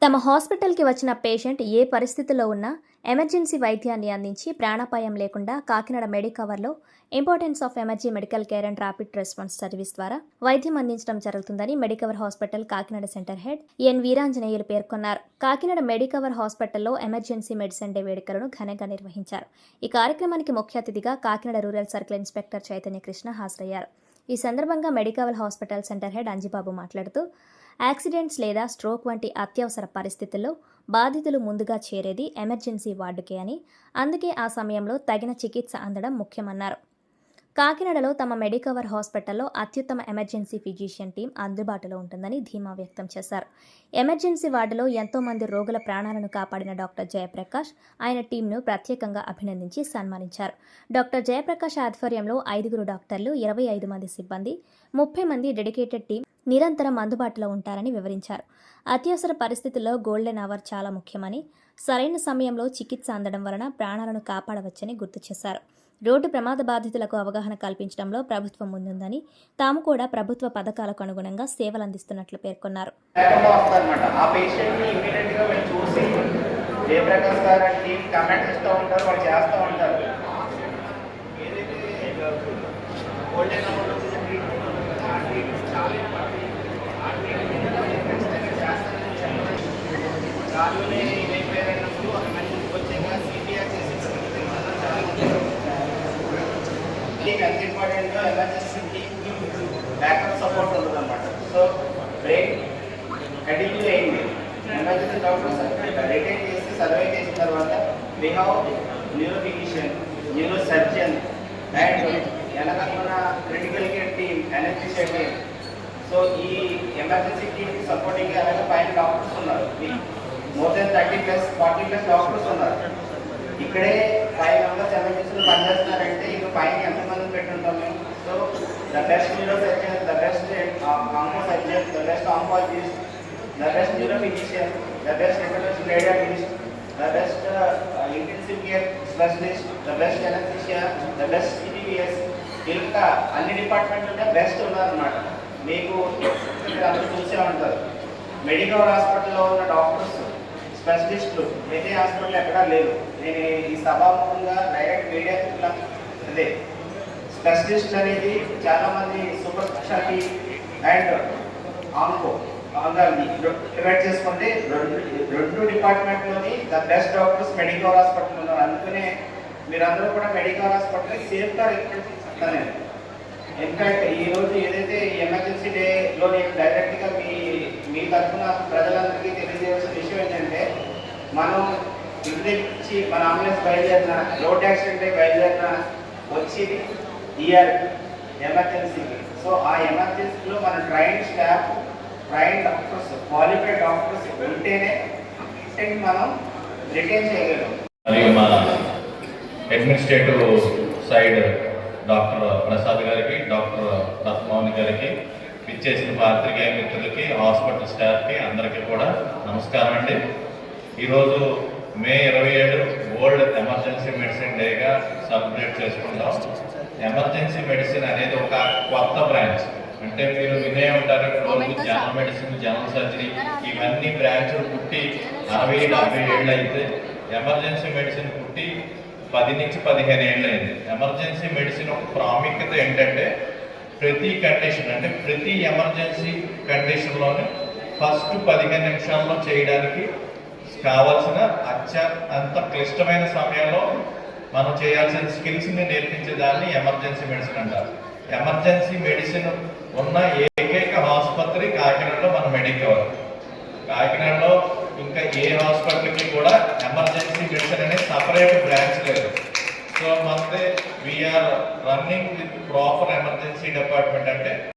తమ హాస్పిటల్కి వచ్చిన పేషెంట్ ఏ పరిస్థితిలో ఉన్నా ఎమర్జెన్సీ వైద్యాన్ని అందించి ప్రాణాపాయం లేకుండా కాకినాడ మెడికవర్లో importance of emergency medical care and rapid response service ద్వారా వైద్యం అందించడం జరుగుతుందని Medicover hospital Kakinada centre head N Veeranjaneyulu పేర్కొన్నారు. కాకినాడ మెడికవర్ హాస్పిటల్లో ఎమర్జెన్సీ మెడిసిన్ డే వేడుకలను ఘనంగా నిర్వహించారు. ఈ కార్యక్రమానికి ముఖ్య అతిథిగా Kakinada rural circle inspector Chaitanya Krishna హాజరయ్యారు. ఈ సందర్భంగా Medicover hospital centre head Anjibabu మాట్లాడుతూ యాక్సిడెంట్స్ లేదా స్ట్రోక్ వంటి అత్యవసర పరిస్థితుల్లో బాధితులు ముందుగా చేరేది ఎమర్జెన్సీ వార్డుకే అని, అందుకే ఆ సమయంలో తగిన చికిత్స అందడం ముఖ్యమన్నారు. కాకినాడలో తమ మెడికవర్ హాస్పిటల్లో అత్యుత్తమ ఎమర్జెన్సీ ఫిజిషియన్ టీం అందుబాటులో ఉంటుందని ధీమా వ్యక్తం చేశారు. ఎమర్జెన్సీ వార్డులో ఎంతో మంది రోగుల ప్రాణాలను కాపాడిన డాక్టర్ జయప్రకాష్ ఆయన టీంను ప్రత్యేకంగా అభినందించి సన్మానించారు. డాక్టర్ జయప్రకాష్ ఆధ్వర్యంలో 5 డాక్టర్లు, 25 మంది సిబ్బంది, 30 మంది డెడికేటెడ్ టీం నిరంతరం అందుబాటులో ఉంటారని వివరించారు. అత్యవసర పరిస్థితుల్లో గోల్డెన్ అవర్ చాలా ముఖ్యమని, సరైన సమయంలో చికిత్స అందడం వలన ప్రాణాలను కాపాడవచ్చని గుర్తు చేశారు. రోడ్డు ప్రమాద బాధితులకు అవగాహన కల్పించడంలో ప్రభుత్వం ముందుందని, తాము కూడా ప్రభుత్వ పథకాలకు అనుగుణంగా సేవలందిస్తున్నట్లు పేర్కొన్నారు. ఇంపార్టెంట్గా ఎమర్జెన్సీకి బ్యాకప్ సపోర్ట్ ఉంటుంది అనమాట. సో బ్రెయిన్ కంటిన్యూ అయింది, ఎమర్జెన్సీ డాక్టర్స్ రిటైన్ చేసి సర్వే చేసిన తర్వాత we have neuro physician, neuro surgeon and వెనకాల critical care team, anaesthesia team. So ఈ ఎమర్జెన్సీ టీమ్కి సపోర్టింగ్గా అలాగే పైన డాక్టర్స్ ఉన్నారు. మోర్ దెన్ 30+40+ డాక్టర్స్ ఉన్నారు. ఇక్కడే 5 మెంబర్స్ ఎమర్జెన్సీలో పనిచేస్తున్నారంటే ఇక పైన ఎంతమంది పెట్టుంటాం మేము. So the best neuro surgeon, the best onco surgeon, the best oncologist, the best neuro physician, the best intervention radiologist, the best intensive care specialist, the best anaesthesia, the best CTVS, ఇంకా అన్ని డిపార్ట్మెంట్లోనే best ఉన్నారన్నమాట. మీకు అందరూ చూసే ఉంటారు. Medicover హాస్పిటల్లో ఉన్న doctors, స్పెషలిస్టులు ఏదే హాస్పిటల్ ఎక్కడా లేదు. నేను ఈ సభాముఖంగా డైరెక్ట్ మీడియా అదే స్పెషలిస్ట్ అనేది చాలామంది super speciality and onco divide చేసుకుంటే రెండు డిపార్ట్మెంట్లోని the best doctors Medicover hospital ఉన్నారు. అందుకనే మీరందరూ కూడా మెడికవర్ హాస్పిటల్ సేఫ్గా రిక్రూట్ చేస్తాను. ఇన్ఫాక్ట్ ఈరోజు ఏదైతే ఎమర్జెన్సీ డేలో నేను డైరెక్ట్గా మీ తరఫున ప్రజలందరికీ తెలియజేయాల్సిన విషయం ఏంటంటే, మనం ఇంటి నుంచి మన అంబులెన్స్ బయలుదేరిన, రోడ్ యాక్సిడెంట్ బయలుదేరిన వచ్చేది ఈఆర్ ఎమర్జెన్సీకి. సో ఆ ఎమర్జెన్సీలో మన train staff, train doctors, qualified doctors ఉంటేనే మనం రిటైన్ చేయగలం. మరియు మన అడ్మినిస్ట్రేటివ్ సైడ్ డాక్టర్ ప్రసాద్ గారికి, డాక్టర్ రత్నమోహన్ గారికి, ఇచ్చేసిన పాత్రికేయ మిత్రులకి, హాస్పిటల్ స్టాఫ్కి అందరికీ కూడా నమస్కారం అండి. ఈరోజు మే 27 వరల్డ్ ఎమర్జెన్సీ మెడిసిన్ డేగా సెలబ్రేట్ చేసుకుంటాం. ఎమర్జెన్సీ మెడిసిన్ అనేది ఒక కొత్త బ్రాంచ్. అంటే మీరు వినే ఉంటారు, రోజు జనరల్ మెడిసిన్, జనరల్ సర్జరీ ఇవన్నీ బ్రాంచ్లు పుట్టి 60-70 ఏళ్ళు అయితే, ఎమర్జెన్సీ మెడిసిన్ పుట్టి 10 నుంచి 15 ఏళ్ళు అయింది. ఎమర్జెన్సీ మెడిసిన్ ఒక ప్రాముఖ్యత ఏంటంటే, ప్రతి కండిషన్ అంటే ప్రతి ఎమర్జెన్సీ కండిషన్లోనే ఫస్ట్ 15 నిమిషాల్లో చేయడానికి కావాల్సిన అంత క్లిష్టమైన సమయంలో మనం చేయాల్సిన స్కిల్స్ని నేర్పించేదాన్ని ఎమర్జెన్సీ మెడిసిన్ అంటారు. ఎమర్జెన్సీ మెడిసిన్ ఉన్న ఏకైక ఆసుపత్రి కాకినాడలో మన మెడికవర్. కాకినాడలో ఇంకా ఏ హాస్పిటల్కి కూడా ఎమర్జెన్సీ మెడిసిన్ అనేది సపరేట్ బ్రాంచ్ లేదు. సో మనది we are running with proper emergency department. అంటే